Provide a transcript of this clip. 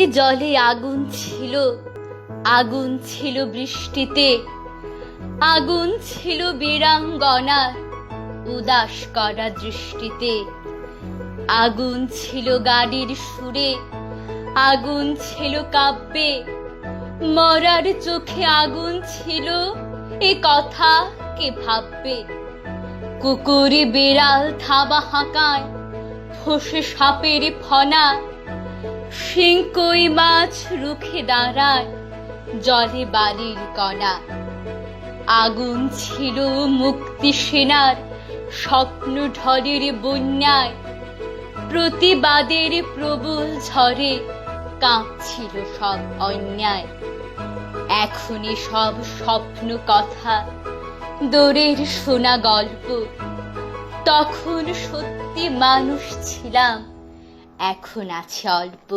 জলে আগুন ছিল, আগুন ছিল বৃষ্টিতে, আগুন ছিল বীরাঙ্গনার উদাস করা দৃষ্টিতে, আগুন ছিল গাড়ির সুরে, আগুন ছিল কাব্যে, মরার চোখে আগুন ছিল, এ কথা কে ভাববে? কুকুরে বেড়াল থাবা হাঁকায়, ফোসে সাপের ফনা, শিংকই মাছ রুখে দাঁড়ায় জলে বালির কণা। আগুন ছিল মুক্তি সেনার স্বপ্ন ঢলের বন্যায়, প্রতিবাদের প্রবল ঝড়ে কাঁপছিল সব অন্যায়। এখনই সব স্বপ্ন কথা, দোরের শোনা গল্প, তখন সত্যি মানুষ ছিলাম, এখন আছে অল্প।